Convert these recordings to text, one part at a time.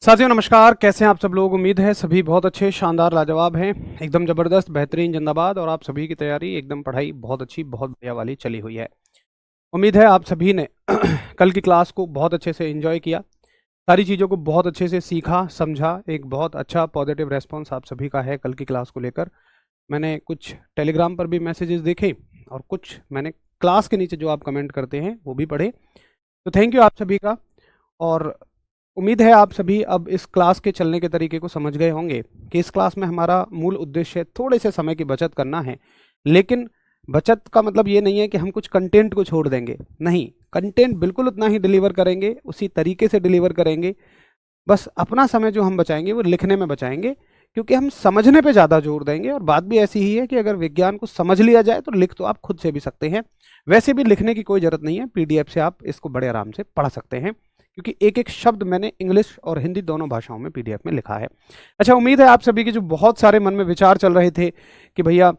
साथियों नमस्कार, कैसे हैं आप सब लोग। उम्मीद है सभी बहुत अच्छे, शानदार, लाजवाब हैं, एकदम ज़बरदस्त, बेहतरीन, जिंदाबाद। और आप सभी की तैयारी एकदम, पढ़ाई बहुत अच्छी, बहुत बढ़िया वाली चली हुई है। उम्मीद है आप सभी ने कल की क्लास को बहुत अच्छे से एंजॉय किया, सारी चीज़ों को बहुत अच्छे से सीखा, समझा। एक बहुत अच्छा पॉजिटिव रेस्पॉन्स आप सभी का है कल की क्लास को लेकर। मैंने कुछ टेलीग्राम पर भी मैसेजेस देखे और कुछ मैंने क्लास के नीचे जो आप कमेंट करते हैं वो भी पढ़े। तो थैंक यू आप सभी का। और उम्मीद है आप सभी अब इस क्लास के चलने के तरीके को समझ गए होंगे कि इस क्लास में हमारा मूल उद्देश्य थोड़े से समय की बचत करना है। लेकिन बचत का मतलब ये नहीं है कि हम कुछ कंटेंट को छोड़ देंगे, नहीं, कंटेंट बिल्कुल उतना ही डिलीवर करेंगे, उसी तरीके से डिलीवर करेंगे। बस अपना समय जो हम बचाएंगे वो लिखने में बचाएंगे, क्योंकि हम समझने पे ज़्यादा जोर देंगे। और बात भी ऐसी ही है कि अगर विज्ञान को समझ लिया जाए तो लिख तो आप खुद से भी सकते हैं। वैसे भी लिखने की कोई ज़रूरत नहीं है, पीडीएफ से आप इसको बड़े आराम से पढ़ सकते हैं, क्योंकि एक एक शब्द मैंने इंग्लिश और हिंदी दोनों भाषाओं में पीडीएफ में लिखा है। अच्छा, उम्मीद है आप सभी के जो बहुत सारे मन में विचार चल रहे थे कि भैया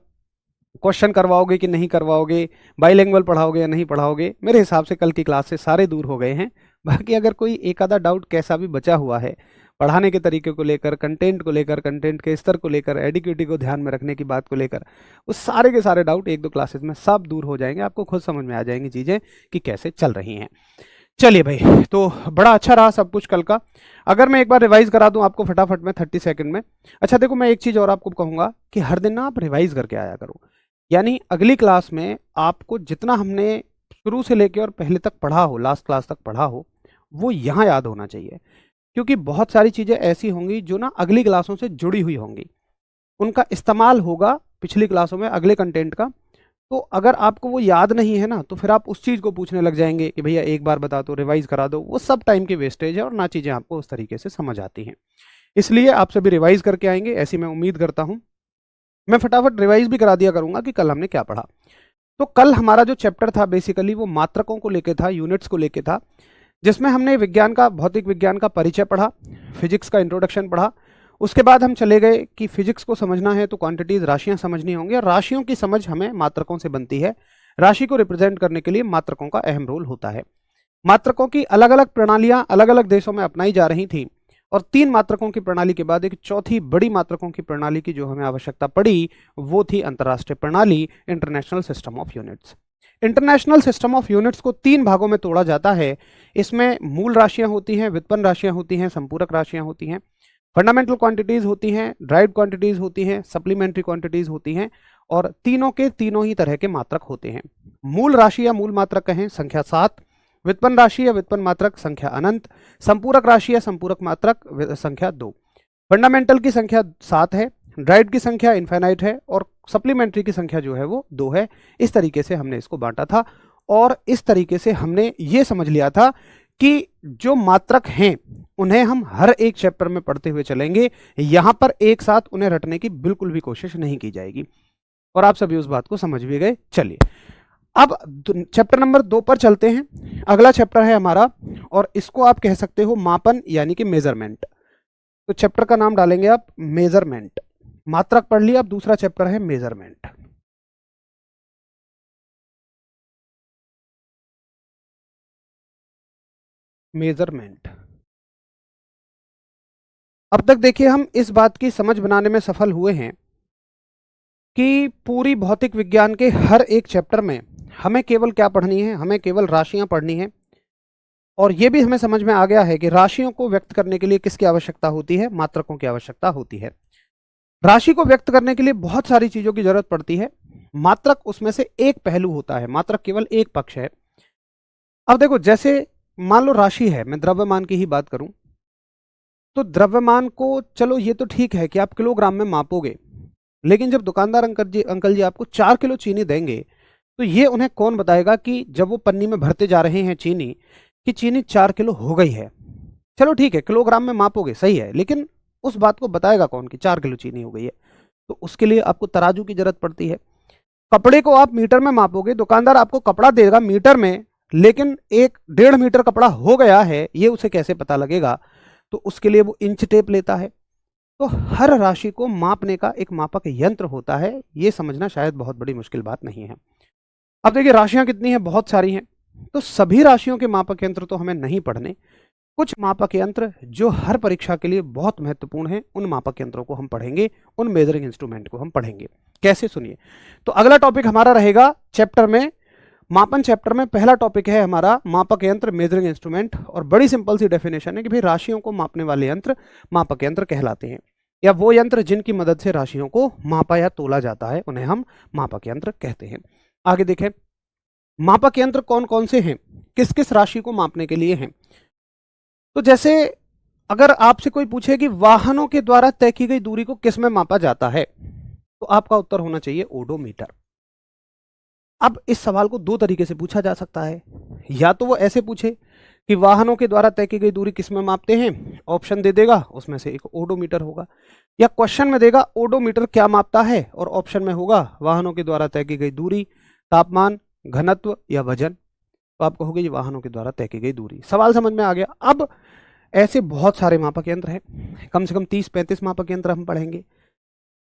क्वेश्चन करवाओगे कि नहीं करवाओगे, बाईलिंगुअल पढ़ाओगे या नहीं पढ़ाओगे, मेरे हिसाब से कल की क्लास से सारे दूर हो गए हैं। बाकी अगर कोई एक आधा डाउट कैसा भी बचा हुआ है पढ़ाने के तरीके को लेकर, कंटेंट को लेकर, कंटेंट के स्तर को लेकर, एडिक्विटी को ध्यान में रखने की बात को लेकर, उस सारे के सारे डाउट एक दो क्लासेस में सब दूर हो जाएंगे। आपको खुद समझ में आ जाएंगी चीज़ें कि कैसे चल रही हैं। चलिए भाई, तो बड़ा अच्छा रहा सब कुछ कल का। अगर मैं एक बार रिवाइज करा दूं आपको फटाफट में 30 सेकंड में। अच्छा देखो, मैं एक चीज़ और आपको कहूंगा कि हर दिन ना आप रिवाइज करके आया करो। यानी अगली क्लास में आपको जितना हमने शुरू से लेके और पहले तक पढ़ा हो, लास्ट क्लास तक पढ़ा हो, वो यहाँ याद होना चाहिए। क्योंकि बहुत सारी चीज़ें ऐसी होंगी जो ना अगली क्लासों से जुड़ी हुई होंगी, उनका इस्तेमाल होगा पिछली क्लासों में अगले कंटेंट का। तो अगर आपको वो याद नहीं है ना, तो फिर आप उस चीज़ को पूछने लग जाएंगे कि भैया एक बार बता दो, रिवाइज करा दो। वो सब टाइम की वेस्टेज है और ना चीज़ें आपको उस तरीके से समझ आती हैं। इसलिए आप सभी रिवाइज करके आएंगे, ऐसी मैं उम्मीद करता हूँ। मैं फटाफट रिवाइज भी करा दिया करूंगा कि कल हमने क्या पढ़ा। तो कल हमारा जो चैप्टर था बेसिकली वो मात्रकों को लेके था, यूनिट्स को लेके था, जिसमें हमने विज्ञान का, भौतिक विज्ञान का परिचय पढ़ा, फिजिक्स का इंट्रोडक्शन पढ़ा। उसके बाद हम चले गए कि फिजिक्स को समझना है तो क्वांटिटीज, राशियां समझनी होंगी, और राशियों की समझ हमें मात्रकों से बनती है। राशि को रिप्रेजेंट करने के लिए मात्रकों का अहम रोल होता है। मात्रकों की अलग अलग प्रणालियां अलग अलग देशों में अपनाई जा रही थी, और 3 मात्रकों की प्रणाली के बाद एक चौथी बड़ी मात्रकों की प्रणाली की जो हमें आवश्यकता पड़ी, वो थी अंतर्राष्ट्रीय प्रणाली, international system of units. International system of units को 3 भागों में तोड़ा जाता है। इसमें मूल राशियां होती हैं, व्युत्पन्न राशियां होती हैं, संपूरक राशियां होती हैं, फंडामेंटल क्वांटिटीज होती हैं, ड्राइव्ड क्वांटिटीज होती हैं, सप्लीमेंट्री क्वांटिटीज होती हैं, और तीनों के तीनों ही तरह के मात्रक होते हैं। मूल राशि या मूल मात्रक कहें संख्या 7, व्युत्पन्न राशि या व्युत्पन्न मात्रक संख्या अनंत, संपूरक राशि या संपूरक मात्रक संख्या 2। फंडामेंटल की संख्या 7 है, ड्राइव्ड की संख्या इनफाइनाइट है, और सप्लीमेंट्री की संख्या जो है वो 2 है। इस तरीके से हमने इसको बांटा था, और इस तरीके से हमने ये समझ लिया था कि जो मात्रक हैं उन्हें हम हर एक चैप्टर में पढ़ते हुए चलेंगे। यहां पर एक साथ उन्हें रटने की बिल्कुल भी कोशिश नहीं की जाएगी, और आप सभी उस बात को समझ भी गए। चलिए अब चैप्टर नंबर 2 पर चलते हैं। अगला चैप्टर है हमारा, और इसको आप कह सकते हो मापन, यानी कि मेजरमेंट। तो चैप्टर का नाम डालेंगे आप मेजरमेंट। मात्रक पढ़ लिया, अब दूसरा चैप्टर है मेजरमेंट। मेजरमेंट। अब तक देखिए हम इस बात की समझ बनाने में सफल हुए हैं कि पूरी भौतिक विज्ञान के हर एक चैप्टर में हमें केवल क्या पढ़नी है, हमें केवल राशियां पढ़नी है। और यह भी हमें समझ में आ गया है कि राशियों को व्यक्त करने के लिए किसकी आवश्यकता होती है, मात्रकों की आवश्यकता होती है। राशि को व्यक्त करने के लिए बहुत सारी चीजों की जरूरत पड़ती है, मात्रक उसमें से एक पहलू होता है, मात्रक केवल एक पक्ष है। अब देखो, जैसे मान लो राशि है, मैं द्रव्यमान की ही बात करूं, तो द्रव्यमान को चलो ये तो ठीक है कि आप किलोग्राम में मापोगे, लेकिन जब दुकानदार अंकल जी आपको 4 किलो चीनी देंगे, तो ये उन्हें कौन बताएगा कि जब वो पन्नी में भरते जा रहे हैं चीनी, कि चीनी 4 किलो हो गई है। चलो ठीक है, किलोग्राम में मापोगे, सही है, लेकिन उस बात को बताएगा कौन कि 4 किलो चीनी हो गई है? तो उसके लिए आपको तराजू की जरूरत पड़ती है। कपड़े को आप मीटर में मापोगे, दुकानदार आपको कपड़ा देगा मीटर में, लेकिन 1-1.5 मीटर कपड़ा हो गया है, ये उसे कैसे पता लगेगा? तो उसके लिए वो इंच टेप लेता है। तो हर राशि को मापने का एक मापक यंत्र होता है, ये समझना शायद बहुत बड़ी मुश्किल बात नहीं है। अब देखिए राशियां कितनी हैं, बहुत सारी हैं, तो सभी राशियों के मापक यंत्र तो हमें नहीं पढ़ने। कुछ मापक यंत्र जो हर परीक्षा के लिए बहुत महत्वपूर्ण हैं, उन मापक यंत्रों को हम पढ़ेंगे, उन मेजरिंग इंस्ट्रूमेंट को हम पढ़ेंगे। कैसे, सुनिए। तो अगला टॉपिक हमारा रहेगा चैप्टर में, मापन चैप्टर में पहला टॉपिक है हमारा मापक यंत्र, मेजरिंग इंस्ट्रूमेंट। और बड़ी सिंपल सी डेफिनेशन है कि भाई राशियों को मापने वाले यंत्र मापक यंत्र कहलाते हैं, या वो यंत्र जिनकी मदद से राशियों को मापा या तोला जाता है उन्हें हम मापक यंत्र कहते हैं। आगे देखें, मापक यंत्र कौन कौन से हैं, किस किस राशि को मापने के लिए हैं। तो जैसे अगर आपसे कोई पूछे कि वाहनों के द्वारा तय की गई दूरी को किस में मापा जाता है, तो आपका उत्तर होना चाहिए ओडोमीटर। अब इस सवाल को दो तरीके से पूछा जा सकता है, या तो वो ऐसे पूछे कि वाहनों के द्वारा तय की गई दूरी किस में मापते हैं, ऑप्शन दे देगा, उसमें से एक ओडोमीटर होगा, या क्वेश्चन में देगा ओडोमीटर क्या मापता है और ऑप्शन में होगा वाहनों के द्वारा तय की गई दूरी, तापमान, घनत्व या वजन। तो आप कहोगे ये वाहनों के द्वारा तय की गई दूरी। सवाल समझ में आ गया। अब ऐसे बहुत सारे मापक यंत्र हैं, कम से कम 30-35 मापक यंत्र हम पढ़ेंगे।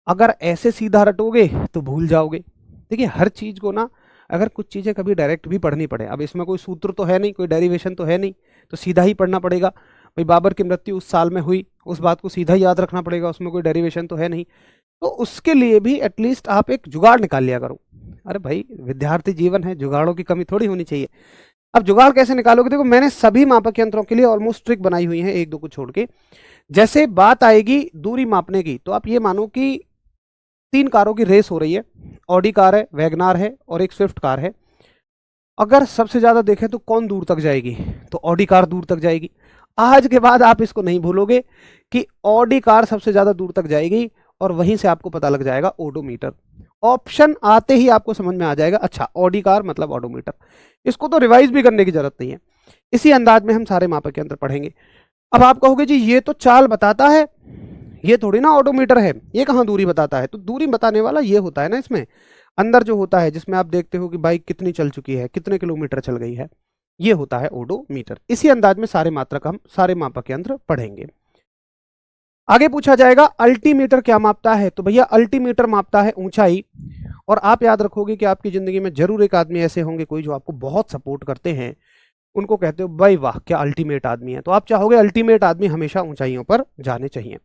अगर ऐसे सीधा रटोगे तो भूल जाओगे। देखिए, हर चीज को ना, अगर कुछ चीजें कभी डायरेक्ट भी पढ़नी पड़े, अब इसमें कोई सूत्र तो है नहीं, कोई डेरिवेशन तो है नहीं, तो सीधा ही पढ़ना पड़ेगा। भाई बाबर की मृत्यु उस साल में हुई, उस बात को सीधा ही याद रखना पड़ेगा, उसमें कोई डेरिवेशन तो है नहीं। तो उसके लिए भी एटलीस्ट आप एक जुगाड़ निकाल लिया करो। अरे भाई, विद्यार्थी जीवन है, जुगाड़ों की कमी थोड़ी होनी चाहिए। अब जुगाड़ कैसे निकालोगे, देखो मैंने सभी मापक यंत्रों के लिए ऑलमोस्ट ट्रिक बनाई हुई है, एक दो को छोड़ के। जैसे बात आएगी दूरी मापने की, तो आप ये मानो कि 3 कारों की रेस हो रही है, ऑडी कार है, वैगनार है और एक स्विफ्ट कार है। अगर सबसे ज्यादा देखें तो कौन दूर तक जाएगी, तो ऑडी कार दूर तक जाएगी। आज के बाद आप इसको नहीं भूलोगे कि ऑडी कार सबसे ज्यादा दूर तक जाएगी, और वहीं से आपको पता लग जाएगा ओडोमीटर। ऑप्शन आते ही आपको समझ में आ जाएगा, अच्छा ऑडी कार मतलब ओडोमीटर। इसको तो रिवाइज भी करने की जरूरत नहीं है, इसी अंदाज में हम सारे मापक यंत्र पढ़ेंगे। अब आप कहोगे जी ये तो चाल बताता है, ये थोड़ी ना ओडोमीटर है, ये कहाँ दूरी बताता है। तो दूरी बताने वाला ये होता है ना, इसमें अंदर जो होता है, जिसमें आप देखते हो कि बाइक कितनी चल चुकी है, कितने किलोमीटर चल गई है, ये होता है ओडोमीटर। इसी अंदाज में सारे मात्रक हम सारे मापक यंत्र पढ़ेंगे। आगे पूछा जाएगा अल्टीमीटर क्या मापता है। तो भैया अल्टीमीटर मापता है ऊंचाई। और आप याद रखोगे कि आपकी जिंदगी में जरूर एक आदमी ऐसे होंगे कोई जो आपको बहुत सपोर्ट करते हैं, उनको कहते हो भाई वाह क्या अल्टीमेट आदमी है। तो आप चाहोगे अल्टीमेट आदमी हमेशा ऊंचाइयों पर जाने चाहिए।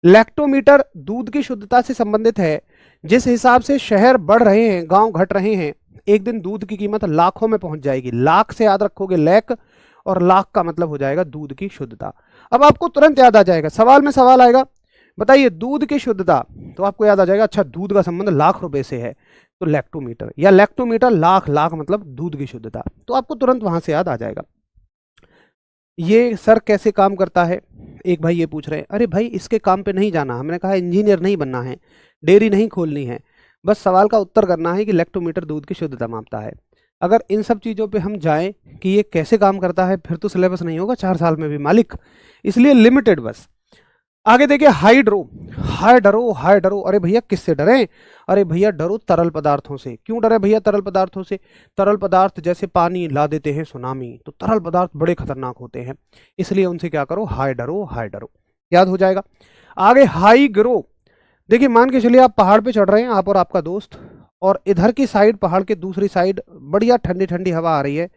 लैक्टोमीटर दूध की शुद्धता से संबंधित है। जिस हिसाब से शहर बढ़ रहे हैं, गांव घट रहे हैं, एक दिन दूध की कीमत लाखों में पहुंच जाएगी। लाख से याद रखोगे लैक, और लाख का मतलब हो जाएगा दूध की शुद्धता। अब आपको तुरंत याद आ जाएगा, सवाल में सवाल आएगा, बताइए दूध की शुद्धता, तो आपको याद आ जाएगा अच्छा दूध का संबंध लाख रुपए से है, तो लैक्टोमीटर, या लैक्टोमीटर लाख, लाख मतलब दूध की शुद्धता। तो आपको तुरंत वहां से याद आ जाएगा। ये सर कैसे काम करता है, एक भाई ये पूछ रहे हैं। अरे भाई इसके काम पे नहीं जाना, हमने कहा इंजीनियर नहीं बनना है, डेयरी नहीं खोलनी है, बस सवाल का उत्तर करना है कि लैक्टोमीटर दूध की शुद्धता मापता है। अगर इन सब चीज़ों पे हम जाएं कि ये कैसे काम करता है, फिर तो सिलेबस नहीं होगा 4 साल में भी मालिक, इसलिए लिमिटेड बस। आगे देखिए हाइड्रो, हाइड्रो। अरे भैया किससे डरे, अरे भैया डरो तरल पदार्थों से। क्यों डरे भैया तरल पदार्थों से, तरल पदार्थ जैसे पानी ला देते हैं सुनामी, तो तरल पदार्थ बड़े खतरनाक होते हैं, इसलिए उनसे क्या करो, हाइड्रो, याद हो जाएगा। आगे हाई ग्रो, देखिए मान के चलिए आप पहाड़ पे चढ़ रहे हैं, आप और आपका दोस्त, और इधर की साइड पहाड़ के दूसरी साइड बढ़िया ठंडी ठंडी हवा आ रही है,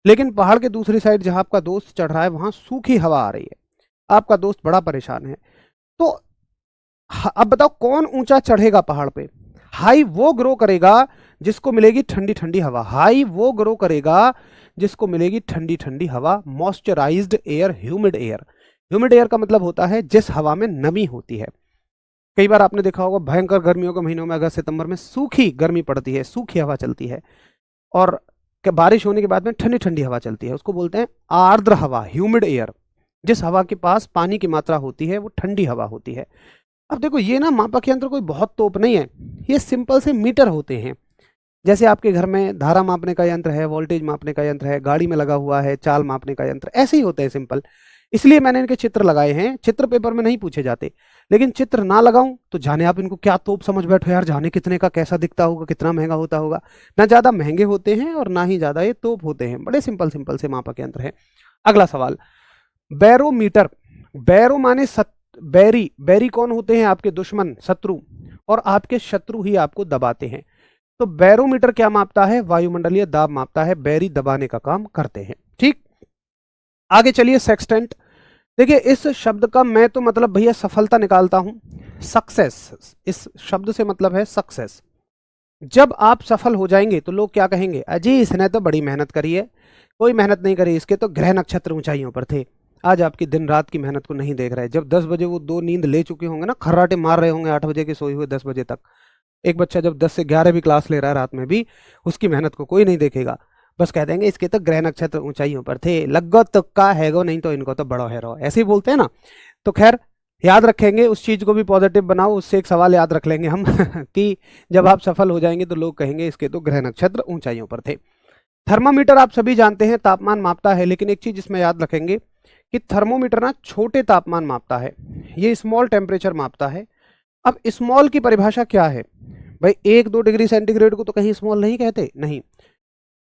लेकिन पहाड़ के दूसरी साइड जहां आपका दोस्त चढ़ रहा है वहां सूखी हवा आ रही है, आपका दोस्त बड़ा परेशान है। तो अब बताओ कौन ऊंचा चढ़ेगा पहाड़ पे। हाई वो ग्रो करेगा जिसको मिलेगी ठंडी ठंडी हवा, हाई वो ग्रो करेगा जिसको मिलेगी ठंडी ठंडी हवा, moisturised air, humid air. Humid air का मतलब होता है जिस हवा में नमी होती है। कई बार आपने देखा होगा भयंकर गर्मियों के महीनों में अगस्त सितंबर में सूखी गर्मी पड़ती है, सूखी हवा चलती है, और बारिश होने के बाद में ठंडी ठंडी हवा चलती है, उसको बोलते हैं आर्द्र हवा, ह्यूमिड एयर। जिस हवा के पास पानी की मात्रा होती है वो ठंडी हवा होती है। अब देखो ये ना मापक यंत्र कोई बहुत तोप नहीं है, ये सिंपल से मीटर होते हैं। जैसे आपके घर में धारा मापने का यंत्र है, वोल्टेज मापने का यंत्र है, गाड़ी में लगा हुआ है चाल मापने का यंत्र, ऐसे ही होते हैं सिंपल। इसलिए मैंने इनके चित्र लगाए हैं, चित्र पेपर में नहीं पूछे जाते, लेकिन चित्र ना लगाऊं तो जाने आप इनको क्या तोप समझ बैठो यार, जाने कितने का कैसा दिखता होगा, कितना महंगा होता होगा। ना ज्यादा महंगे होते हैं और ना ही ज्यादा ये तोप होते हैं, बड़े सिंपल सिंपल से मापक यंत्र है। अगला सवाल, बैरोमीटर। बैरो माने बैरी, बैरी कौन होते हैं, आपके दुश्मन, शत्रु, और आपके शत्रु ही आपको दबाते हैं। तो बैरोमीटर क्या मापता है, वायुमंडलीय दाब मापता है, बैरी दबाने का काम करते हैं। ठीक, आगे चलिए सेक्सटेंट। देखिए इस शब्द का मैं तो मतलब भैया सफलता निकालता हूं, सक्सेस। इस शब्द से मतलब है सक्सेस। जब आप सफल हो जाएंगे तो लोग क्या कहेंगे, अजी इसने तो बड़ी मेहनत करी है, कोई मेहनत नहीं करी, इसके तो ग्रह नक्षत्र ऊंचाइयों पर थे, आज आपकी दिन रात की मेहनत को नहीं देख रहे। जब 10 बजे वो दो नींद ले चुके होंगे ना, खर्राटे मार रहे होंगे 8 बजे के सोए हुए 10 बजे तक। एक बच्चा जब 10 से 11 भी क्लास ले रहा है रात में भी, उसकी मेहनत को कोई नहीं देखेगा, बस कह देंगे इसके तो ग्रह नक्षत्र ऊंचाइयों पर थे, लगो तुक्का हैगो, नहीं तो इनको तो बड़ो है रहो, ऐसे ही बोलते हैं ना। तो खैर याद रखेंगे, उस चीज को भी पॉजिटिव बनाओ, उससे एक सवाल याद रख लेंगे हम कि जब आप सफल हो जाएंगे तो लोग कहेंगे इसके तो ग्रह नक्षत्र ऊंचाइयों पर थे। थर्मामीटर आप सभी जानते हैं तापमान मापता है, लेकिन एक चीज इसमें याद रखेंगे कि थर्मोमीटर ना छोटे तापमान मापता है, ये स्मॉल टेम्परेचर मापता है। अब स्मॉल की परिभाषा क्या है भाई, 1-2 डिग्री सेंटीग्रेड को तो कहीं स्मॉल नहीं कहते, नहीं।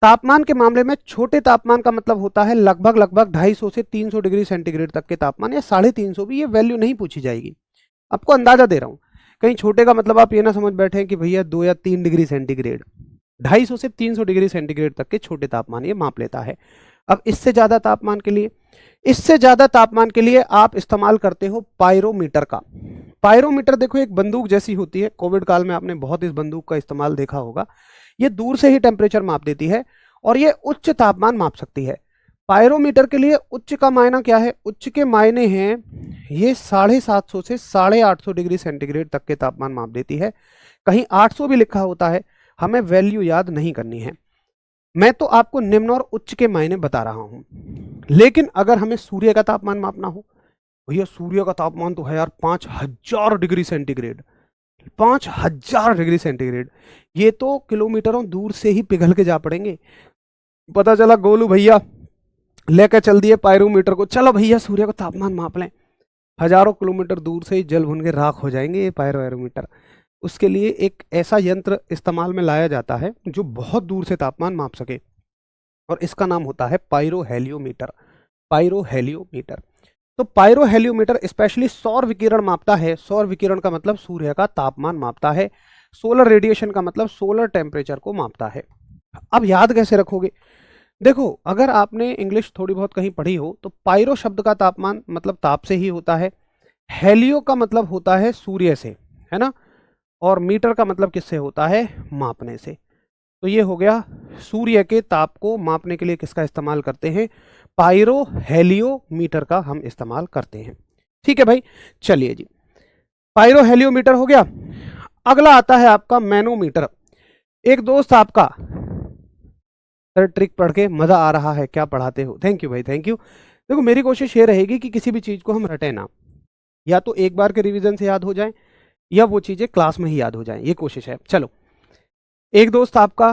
तापमान के मामले में छोटे तापमान का मतलब होता है लगभग 250 से 300 डिग्री सेंटीग्रेड तक के तापमान, या 350 भी, ये वैल्यू नहीं पूछी जाएगी, आपको अंदाजा दे रहा हूं। कहीं छोटे का मतलब आप ये ना समझ बैठे कि भैया 2 या 3 डिग्री सेंटीग्रेड, 250 से 300 डिग्री सेंटीग्रेड तक के छोटे तापमान ये माप लेता है। अब इससे ज्यादा तापमान के लिए, इससे ज्यादा तापमान के लिए आप इस्तेमाल करते हो पायरोमीटर का। पायरोमीटर देखो एक बंदूक जैसी होती है, कोविड काल में आपने बहुत इस बंदूक का इस्तेमाल देखा होगा। ये दूर से ही टेम्परेचर माप देती है और ये उच्च तापमान माप सकती है। पायरोमीटर के लिए उच्च का मायना क्या है, उच्च के मायने हैं ये 750 से 850 डिग्री सेंटीग्रेड तक के तापमान माप देती है। कहीं 800 भी लिखा होता है, हमें वैल्यू याद नहीं करनी है, मैं तो आपको निम्न और उच्च के मायने बता रहा हूं। लेकिन अगर हमें सूर्य का तापमान मापना हो, भैया सूर्य का तापमान तो है यार 5000 डिग्री सेंटीग्रेड, 5000 डिग्री सेंटीग्रेड, ये तो किलोमीटरों दूर से ही पिघल के जा पड़ेंगे। पता चला गोलू भैया लेकर चल दिए पायरोमीटर को, चलो भैया सूर्य का तापमान माप लें, हजारों किलोमीटर दूर से ही जल भुन के राख हो जाएंगे ये पायरोमीटर। उसके लिए एक ऐसा यंत्र इस्तेमाल में लाया जाता है जो बहुत दूर से तापमान माप सके, और इसका नाम होता है पायरोहेलियोमीटर। पायरोहेलियोमीटर, तो पायरोहेलियोमीटर स्पेशली सौर विकिरण मापता है। सौर विकिरण का मतलब सूर्य का तापमान मापता है, सोलर रेडिएशन का मतलब सोलर टेम्परेचर को मापता है। अब याद कैसे रखोगे, देखो अगर आपने इंग्लिश थोड़ी बहुत कहीं पढ़ी हो तो पायरो शब्द का तापमान मतलब ताप से ही होता है, हेलियो का मतलब होता है सूर्य से, है ना, और मीटर का मतलब किससे होता है, मापने से। तो ये हो गया, सूर्य के ताप को मापने के लिए किसका इस्तेमाल करते हैं, पायरो हेलियोमीटर का हम इस्तेमाल करते हैं। ठीक है भाई, चलिए जी, पायरो हेलियोमीटर हो गया। अगला आता है आपका मैनोमीटर। एक दोस्त आपका, सर ट्रिक पढ़ के मजा आ रहा है, क्या पढ़ाते हो, थैंक यू भाई थैंक यू। देखो मेरी कोशिश ये रहेगी कि किसी भी चीज को हम रटे ना, या तो एक बार के रिवीजन से याद हो जाए या वो चीजें क्लास में ही याद हो जाएं, ये कोशिश है। चलो, एक दोस्त आपका,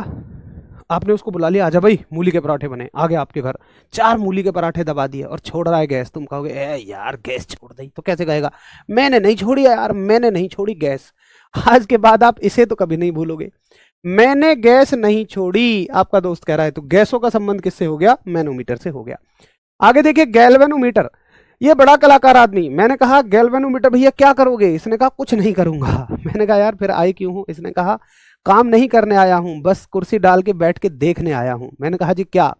आपने उसको बुला लिया, आजा भाई मूली के पराठे बने, आ गया आपके घर, 4 मूली के पराठे दबा दिए और छोड़ रहा है गैस। तुम कहोगे ए यार गैस छोड़ दी, तो कैसे कहेगा, मैंने नहीं छोड़ी यार, मैंने नहीं छोड़ी गैस। आज के बाद आप इसे तो कभी नहीं भूलोगे, मैंने गैस नहीं छोड़ी, आपका दोस्त कह रहा है। तो गैसों का संबंध किससे हो गया, मैनोमीटर से हो गया। आगे देखिए गैल्वेनोमीटर, ये बड़ा कलाकार आदमी। मैंने कहा गैल्वेनोमीटर भैया क्या करोगे, इसने कहा कुछ नहीं करूंगा। मैंने कहा यार फिर आए क्यों हो, इसने कहा काम नहीं करने आया हूं, बस कुर्सी डाल के बैठ के देखने आया हूं। मैंने कहा जी क्या,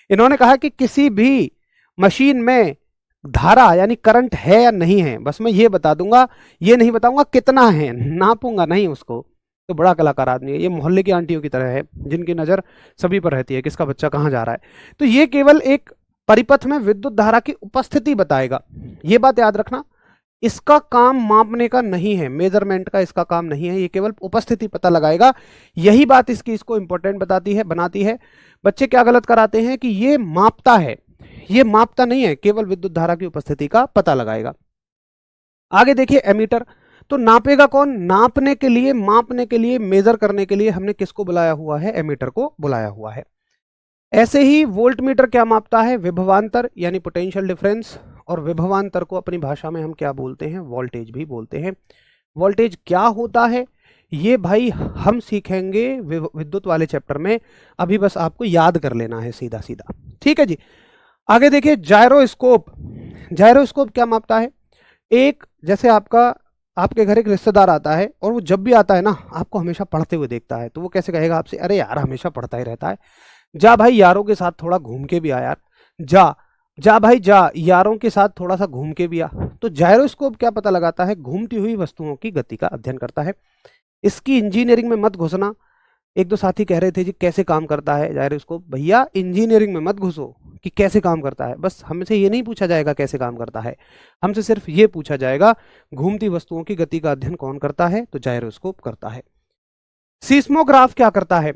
इन्होंने कहा कि किसी भी मशीन में धारा यानी करंट है या नहीं है, बस मैं ये बता दूंगा, ये नहीं बताऊंगा कितना है, नापूंगा नहीं उसको। तो बड़ा कलाकार आदमी है, ये मोहल्ले की आंटियों की तरह है जिनकी नजर सभी पर रहती है, किसका बच्चा कहाँ जा रहा है। तो ये केवल एक परिपथ में विद्युत धारा की उपस्थिति बताएगा, ये बात याद रखना। इसका काम मापने का नहीं है, मेजरमेंट का इसका काम नहीं है, ये केवल उपस्थिति पता लगाएगा। यही बात इसको इंपॉर्टेंट बताती है, बनाती है। बच्चे क्या गलत कराते हैं कि ये मापता है, ये मापता नहीं है, केवल विद्युत धारा की उपस्थिति का पता लगाएगा। आगे देखिए एमीटर, तो नापेगा कौन, नापने के लिए, मापने के लिए, मेजर करने के लिए हमने किसको बुलाया हुआ है, एमीटर को बुलाया हुआ है। ऐसे ही वोल्ट मीटर क्या मापता है, विभवांतर यानी पोटेंशियल डिफरेंस, और विभवांतर को अपनी भाषा में हम क्या बोलते हैं, वोल्टेज भी बोलते हैं। वोल्टेज क्या होता है ये भाई हम सीखेंगे विद्युत वाले चैप्टर में, अभी बस आपको याद कर लेना है सीधा सीधा, ठीक है जी। आगे देखिए जायरोस्कोप, जायरोस्कोप क्या मापता है, एक जैसे आपके घर एक रिश्तेदार आता है और वो जब भी आता है ना आपको हमेशा पढ़ते हुए देखता है, तो वो कैसे कहेगा आपसे, अरे यार हमेशा पढ़ता ही रहता है, जा भाई यारों के साथ थोड़ा घूम के भी आ यार, जा जा भाई जा, यारों के साथ थोड़ा सा घूम के भी आ। तो जायरोस्कोप क्या पता लगाता है? घूमती हुई वस्तुओं की गति का अध्ययन करता है। इसकी इंजीनियरिंग में मत घुसना। एक दो साथी कह रहे थे जी कैसे काम करता है जायरोस्कोप। भैया इंजीनियरिंग में मत घुसो कि कैसे काम करता है, बस हमसे ये नहीं पूछा जाएगा कैसे काम करता है, हमसे सिर्फ ये पूछा जाएगा घूमती वस्तुओं की गति का अध्ययन कौन करता है? तो जायरोस्कोप करता है। सीस्मोग्राफ क्या करता है?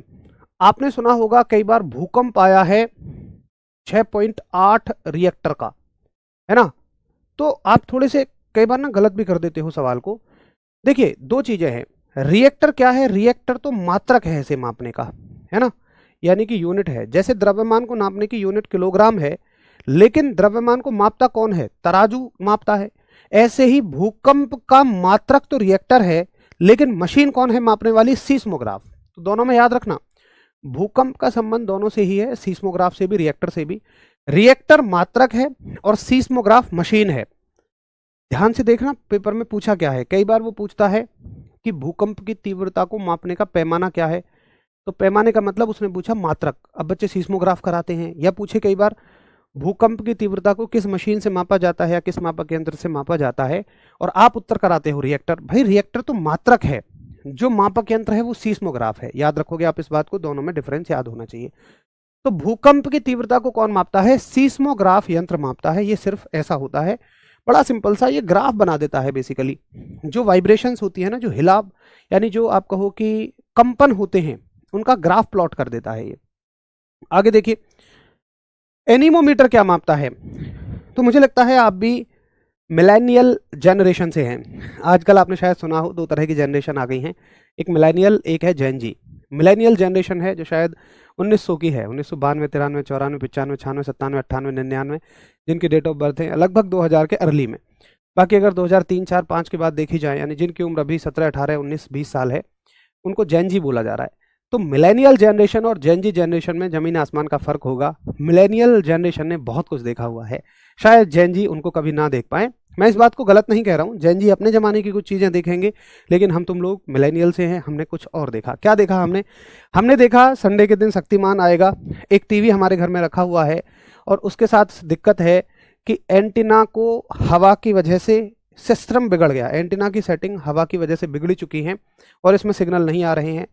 आपने सुना होगा कई बार भूकंप आया है 6.8 रिएक्टर का, है ना? तो आप थोड़े से कई बार ना गलत भी कर देते हो सवाल को। देखिए दो चीजें हैं। रिएक्टर क्या है? रिएक्टर तो मात्रक है इसे मापने का, है ना, यानी कि यूनिट है। जैसे द्रव्यमान को नापने की यूनिट किलोग्राम है, लेकिन द्रव्यमान को मापता कौन है? तराजू मापता है। ऐसे ही भूकंप का मात्रक तो रिएक्टर है, लेकिन मशीन कौन है मापने वाली? सीस्मोग्राफ। तो दोनों में याद रखना, भूकंप का संबंध दोनों से ही है, सीस्मोग्राफ से भी रिएक्टर से भी। रिएक्टर मात्रक है और सीस्मोग्राफ मशीन है। ध्यान से देखना पेपर में पूछा क्या है। कई बार वो पूछता है कि भूकंप की तीव्रता को मापने का पैमाना क्या है, तो पैमाने का मतलब उसने पूछा मात्रक। अब बच्चे सीस्मोग्राफ कराते हैं। या पूछे कई बार भूकंप की तीव्रता को किस मशीन से मापा जाता है या किस मापक यंत्र से मापा जाता है, और आप उत्तर कराते हो रिएक्टर। भाई रिएक्टर तो मात्रक है, जो मापक यंत्र है वो सीस्मोग्राफ है। याद रखोगे आप इस बात को, दोनों में डिफरेंस याद होना चाहिए। तो भूकंप की तीव्रता को कौन मापता है? सीस्मोग्राफ यंत्र मापता है। ये सिर्फ ऐसा होता है, बड़ा सिंपल सा ये ग्राफ बना देता है। बेसिकली जो वाइब्रेशंस होती है ना, जो हिलाव यानी जो आप कहो कि कंपन होते हैं, उनका ग्राफ प्लॉट कर देता है ये। आगे देखिए, एनीमोमीटर क्या मापता है? तो मुझे लगता है आप भी मिलेनियल जनरेशन से हैं। आजकल आपने शायद सुना हो दो तरह की जनरेशन आ गई हैं, एक मिलेनियल, एक है जेन जी। मिलेनियल जनरेशन है जो शायद 1900 की है, 1992, 93, 94, 95, 96, 97, 98, 99, जिनकी डेट ऑफ बर्थ है लगभग 2000 के अर्ली में। बाकी अगर 2003, 4, 5 के बाद देखी जाए, यानी जिनकी उम्र अभी 17, 18, 19, 20 साल है, उनको जेन जी बोला जा रहा है। तो मिलेनियल जनरेशन और जेन जी जनरेशन में जमीन आसमान का फर्क होगा। मिलेनियल जनरेशन ने बहुत कुछ देखा हुआ है, शायद जेन जी उनको कभी ना देख पाए। मैं इस बात को गलत नहीं कह रहा हूँ, जेन जी अपने जमाने की कुछ चीजें देखेंगे, लेकिन हम तुम लोग मिलेनियल से हैं, हमने कुछ और देखा। क्या देखा हमने? हमने देखा संडे के दिन शक्तिमान आएगा। एक टीवी हमारे घर में रखा हुआ है, और उसके साथ दिक्कत है कि एंटीना को हवा की वजह से सिस्टम बिगड़ गया। एंटीना की सेटिंग हवा की वजह से बिगड़ी चुकी है और इसमें सिग्नल नहीं आ रहे हैं।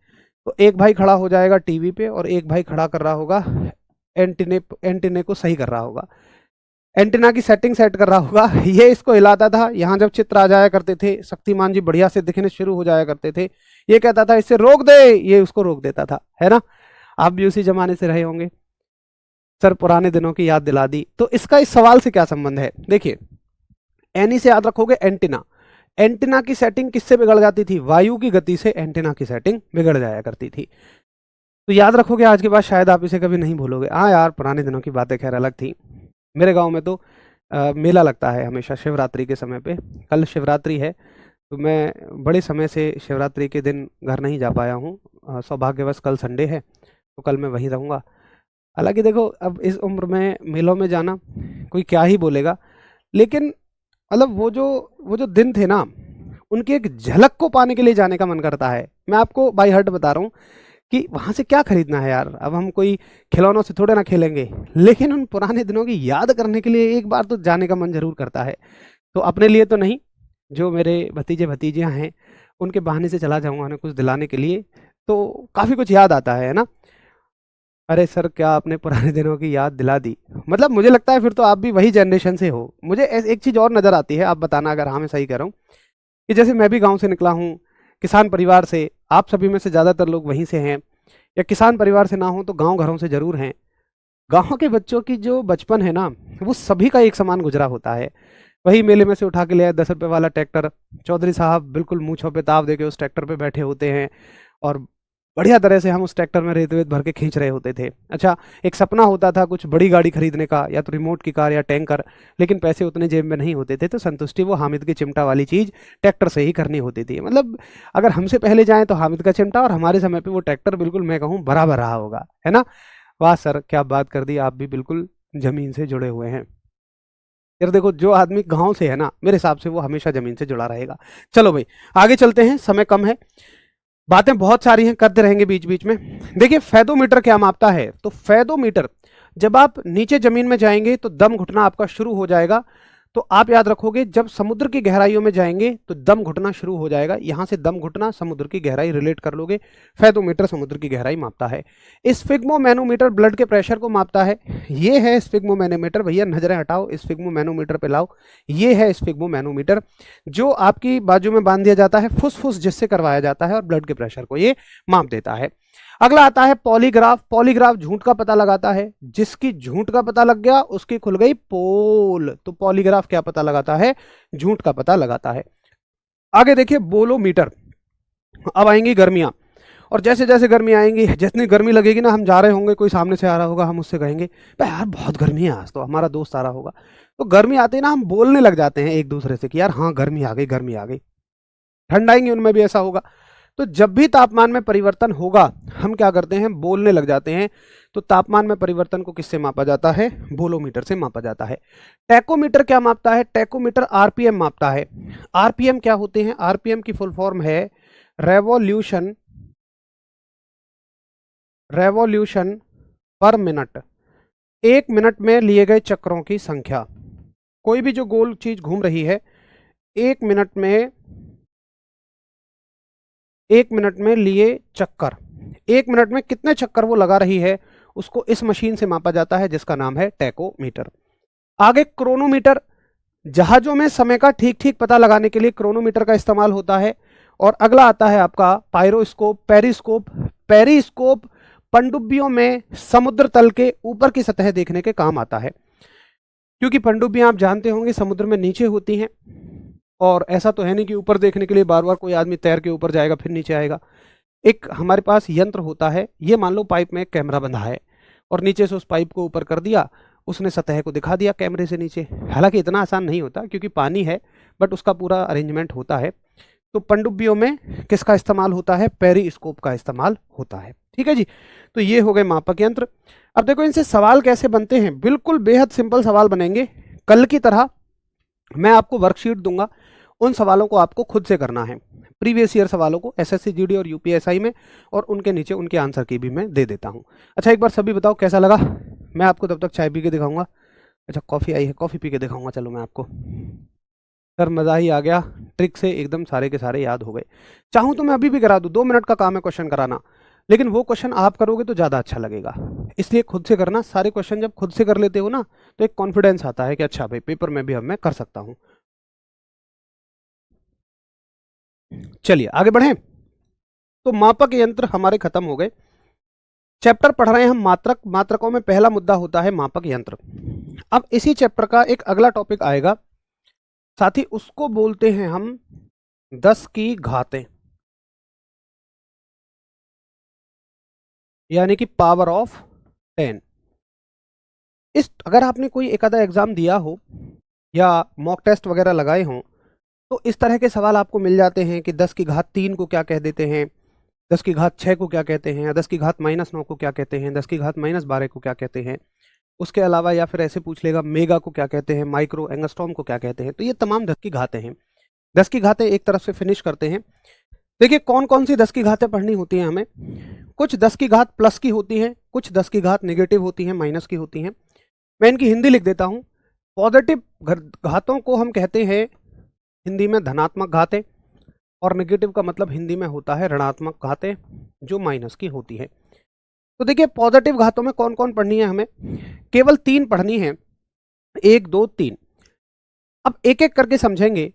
तो एक भाई खड़ा हो जाएगा टीवी पे और एक भाई खड़ा कर रहा होगा एंटीने को सही कर रहा होगा, एंटीना की सेटिंग सेट कर रहा होगा। ये इसको हिलाता था, यहाँ जब चित्र आ जाया करते थे, शक्तिमान जी बढ़िया से दिखने शुरू हो जाया करते थे, ये कहता था इससे रोक दे, ये उसको रोक देता था, है ना? आप भी उसी जमाने से रहे होंगे। सर पुराने दिनों की याद दिला दी। तो इसका इस सवाल से क्या संबंध है? देखिए, एनी से याद रखोगे एंटीना। एंटीना की सेटिंग किससे बिगड़ जाती थी? वायु की गति से एंटीना की सेटिंग बिगड़ जाया करती थी। तो याद रखोगे आज के बाद, शायद आप इसे कभी नहीं भूलोगे। हाँ यार, पुराने दिनों की बातें खैर अलग थी। मेरे गांव में तो मेला लगता है हमेशा शिवरात्रि के समय पे। कल शिवरात्रि है, तो मैं बड़े समय से शिवरात्रि के दिन घर नहीं जा पाया हूँ। सौभाग्यवश कल संडे है, तो कल मैं वहीं रहूँगा। हालांकि देखो, अब इस उम्र में मेलों में जाना कोई क्या ही बोलेगा, लेकिन मतलब वो जो दिन थे ना, उनकी एक झलक को पाने के लिए जाने का मन करता है। मैं आपको बाई हार्ट बता रहा हूँ कि वहाँ से क्या खरीदना है यार। अब हम कोई खिलौनों से थोड़े ना खेलेंगे, लेकिन उन पुराने दिनों की याद करने के लिए एक बार तो जाने का मन जरूर करता है। तो अपने लिए तो नहीं, जो मेरे भतीजे भतीजियाँ हैं उनके बहाने से चला जाऊँगा उन्हें कुछ दिलाने के लिए, तो काफ़ी कुछ याद आता है ना। अरे सर, क्या आपने पुराने दिनों की याद दिला दी। मतलब मुझे लगता है फिर तो आप भी वही जनरेशन से हो। मुझे एक चीज़ और नज़र आती है, आप बताना अगर हाँ मैं सही कह रहा हूँ, कि जैसे मैं भी गांव से निकला हूँ, किसान परिवार से। आप सभी में से ज़्यादातर लोग वहीं से हैं, या किसान परिवार से ना हो तो गांव घरों से ज़रूर हैं। गांव के बच्चों की जो बचपन है ना, वो सभी का एक समान गुजरा होता है। वही मेले में से उठा के ले आए 10 रुपये वाला ट्रैक्टर, चौधरी साहब बिल्कुल मूँछों पे ताव दे के उस ट्रैक्टर पे बैठे होते हैं, और बढ़िया तरह से हम उस ट्रैक्टर में रेत वेत भर के खींच रहे होते थे। अच्छा, एक सपना होता था कुछ बड़ी गाड़ी खरीदने का, या तो रिमोट की कार या टैंकर, लेकिन पैसे उतने जेब में नहीं होते थे, तो संतुष्टि वो हामिद की चिमटा वाली चीज़ ट्रैक्टर से ही करनी होती थी। मतलब अगर हमसे पहले जाएं तो हामिद का चिमटा, और हमारे समय पे वो ट्रैक्टर बिल्कुल मैं कहूँ बराबर रहा होगा, है ना? वाह सर, क्या बात कर दी, आप भी बिल्कुल जमीन से जुड़े हुए हैं। यार देखो, जो आदमी गांव से है ना, मेरे हिसाब से वो हमेशा जमीन से जुड़ा रहेगा। चलो भाई आगे चलते हैं, समय कम है, बातें बहुत सारी हैं, करते रहेंगे बीच बीच में। देखिए, फेदोमीटर क्या मापता है? तो फेदोमीटर जब आप नीचे जमीन में जाएंगे तो दम घुटना आपका शुरू हो जाएगा। तो आप याद रखोगे, जब समुद्र की गहराइयों में जाएंगे तो दम घुटना शुरू हो जाएगा। यहां से दम घुटना, समुद्र की गहराई रिलेट कर लोगे। फेथोमीटर समुद्र की गहराई मापता है। स्फिग्मोमैनोमीटर ब्लड के प्रेशर को मापता है। ये है स्फिग्मोमैनोमीटर। भैया नजरें हटाओ, स्फिग्मोमैनोमीटर पे लाओ। ये है स्फिग्मोमैनोमीटर, जो आपकी बाजू में बांध दिया जाता है, फुसफुस जिससे करवाया जाता है, और ब्लड के प्रेशर को ये माप देता है। अगला आता है पॉलीग्राफ। पॉलीग्राफ झूठ का पता लगाता है। जिसकी झूठ का पता लग गया उसकी खुल गई पोल। तो पॉलीग्राफ क्या पता लगाता है? झूठ का पता लगाता है। आगे देखिए बोलोमीटर। अब आएंगी गर्मियां, और जैसे जैसे गर्मी आएंगी, जितनी गर्मी लगेगी ना, हम जा रहे होंगे, कोई सामने से आ रहा होगा, हम उससे कहेंगे भाई यार बहुत गर्मी है आज, तो हमारा दोस्त आ रहा होगा, तो गर्मी आती है ना, हम बोलने लग जाते हैं एक दूसरे से कि यार हाँ गर्मी आ गई, गर्मी आ गई। ठंड आएंगी, उनमें भी ऐसा होगा। तो जब भी तापमान में परिवर्तन होगा, हम क्या करते हैं? बोलने लग जाते हैं। तो तापमान में परिवर्तन को किससे मापा जाता है? बोलोमीटर से मापा जाता है। टैकोमीटर क्या मापता है? टैकोमीटर आरपीएम मापता है। आरपीएम क्या होते हैं? आरपीएम की फुल फॉर्म है रेवोल्यूशन पर मिनट। एक मिनट में लिए गए चक्रों की संख्या। कोई भी जो गोल चीज घूम रही है, एक मिनट में लिए चक्कर, एक मिनट में कितने चक्कर वो लगा रही है, उसको इस मशीन से मापा जाता है, जिसका नाम है टैकोमीटर। आगे क्रोनोमीटर। जहाजों में समय का ठीक ठीक पता लगाने के लिए क्रोनोमीटर का इस्तेमाल होता है। और अगला आता है आपका पायरोस्कोप, पेरिस्कोप। पेरिस्कोप पनडुब्बियों में समुद्र तल के ऊपर की सतह देखने के काम आता है, क्योंकि पनडुब्बियां आप जानते होंगे समुद्र में नीचे होती हैं, और ऐसा तो है नहीं कि ऊपर देखने के लिए बार बार कोई आदमी तैर के ऊपर जाएगा फिर नीचे आएगा। एक हमारे पास यंत्र होता है, ये मान लो पाइप में एक कैमरा बंधा है, और नीचे से उस पाइप को ऊपर कर दिया, उसने सतह को दिखा दिया कैमरे से नीचे। हालांकि इतना आसान नहीं होता क्योंकि पानी है, बट उसका पूरा अरेंजमेंट होता है। तो पनडुब्बियों में किसका इस्तेमाल होता है? पेरिस्कोप का इस्तेमाल होता है। ठीक है जी। तो ये हो गए मापक यंत्र। अब देखो इनसे सवाल कैसे बनते हैं। बिल्कुल बेहद सिंपल सवाल बनेंगे। कल की तरह मैं आपको वर्कशीट दूंगा, उन सवालों को आपको खुद से करना है। प्रीवियस ईयर सवालों को एसएससी जीडी और यूपीएसआई में, और उनके नीचे उनके आंसर की भी मैं दे देता हूं। अच्छा एक बार सभी बताओ कैसा लगा। मैं आपको तब तक चाय पी के दिखाऊंगा। अच्छा कॉफ़ी आई है, कॉफ़ी पी के दिखाऊंगा। चलो मैं आपको, सर मज़ा ही आ गया, ट्रिक से एकदम सारे के सारे याद हो गए। चाहूँ तो मैं अभी भी करा दूँ, 2 मिनट का काम है क्वेश्चन कराना, लेकिन वो क्वेश्चन आप करोगे तो ज़्यादा अच्छा लगेगा, इसलिए खुद से करना। सारे क्वेश्चन जब खुद से कर लेते हो ना, तो एक कॉन्फिडेंस आता है कि अच्छा भाई पेपर में भी अब मैं कर सकता हूँ। चलिए आगे बढ़ें। तो मापक यंत्र हमारे खत्म हो गए। चैप्टर पढ़ रहे हैं हम मात्रक। मात्रकों में पहला मुद्दा होता है मापक यंत्र। अब इसी चैप्टर का एक अगला टॉपिक आएगा, साथ ही उसको बोलते हैं हम 10 की घातें, यानी कि पावर ऑफ 10। इस अगर आपने कोई एक आधा एग्जाम दिया हो या मॉक टेस्ट वगैरह लगाए हों, तो इस तरह के सवाल आपको मिल जाते हैं कि 10 की घात 3 को क्या कह देते हैं, 10 की घात 6 को क्या कहते हैं, 10 की घात -9 को क्या कहते हैं, 10 की घात -12 को क्या कहते हैं। उसके अलावा या फिर ऐसे पूछ लेगा मेगा को क्या कहते हैं, माइक्रो एंगस्ट्रॉम को क्या कहते हैं। तो ये तमाम 10 की घातें हैं। 10 की घातें एक तरफ से फिनिश करते हैं। देखिए कौन कौन सी 10 की घातें पढ़नी होती हैं हमें। कुछ 10 की घात प्लस की होती हैं, कुछ 10 की घात नेगेटिव होती हैं, माइनस की होती हैं। मैं इनकी हिंदी लिख देता हूँ। पॉजिटिव घातों को हम कहते हैं हिंदी में धनात्मक घातें, और नेगेटिव का मतलब हिंदी में होता है ऋणात्मक घातें, जो माइनस की होती है। तो देखिए पॉजिटिव घातों में कौन कौन पढ़नी है हमें, केवल 3 पढ़नी है, 1 2 3। अब एक एक करके समझेंगे।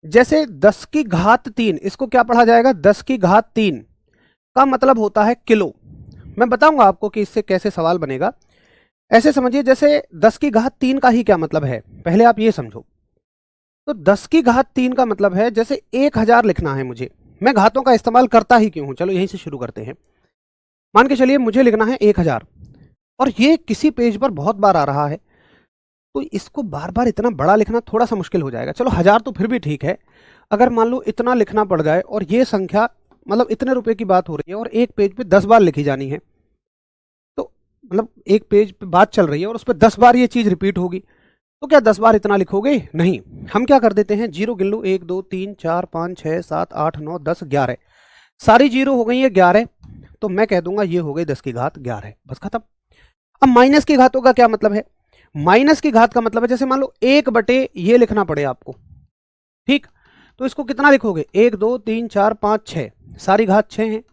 जैसे 10 की घात 3, इसको क्या पढ़ा जाएगा? 10 की घात 3 का मतलब होता है किलो। मैं बताऊंगा आपको कि इससे कैसे सवाल बनेगा। ऐसे समझिए जैसे 10 की घात 3 का ही क्या मतलब है, पहले आप ये समझो। तो 10 की घात 3 का मतलब है जैसे 1000 लिखना है मुझे। मैं घातों का इस्तेमाल करता ही क्यों हूं, चलो यहीं से शुरू करते हैं। मान के चलिए मुझे लिखना है 1000, और ये किसी पेज पर बहुत बार आ रहा है, तो इसको बार बार इतना बड़ा लिखना थोड़ा सा मुश्किल हो जाएगा। चलो 1000 तो फिर भी ठीक है। अगर मान लो इतना लिखना पड़ जाए, और ये संख्या मतलब इतने रुपए की बात हो रही है, और एक पेज पे 10 बार लिखी जानी है, तो मतलब एक पेज पे बात चल रही है और उस पर 10 बार ये चीज रिपीट होगी, तो क्या 10 बार इतना लिखोगे? नहीं। हम क्या कर देते हैं, जीरो गिन लो, 1 2 3 4 5 6 7 8 9 10 11, सारी जीरो हो गई है 11, तो मैं कह दूंगा ये हो गई 10 की घात 11, बस खत्म। अब माइनस की घातों का क्या मतलब है? माइनस की घात का मतलब है जैसे मान लो 1 ये लिखना पड़े आपको, ठीक, तो इसको कितना लिखोगे? 1 2 3 4 5 6, सारी घात 6 है।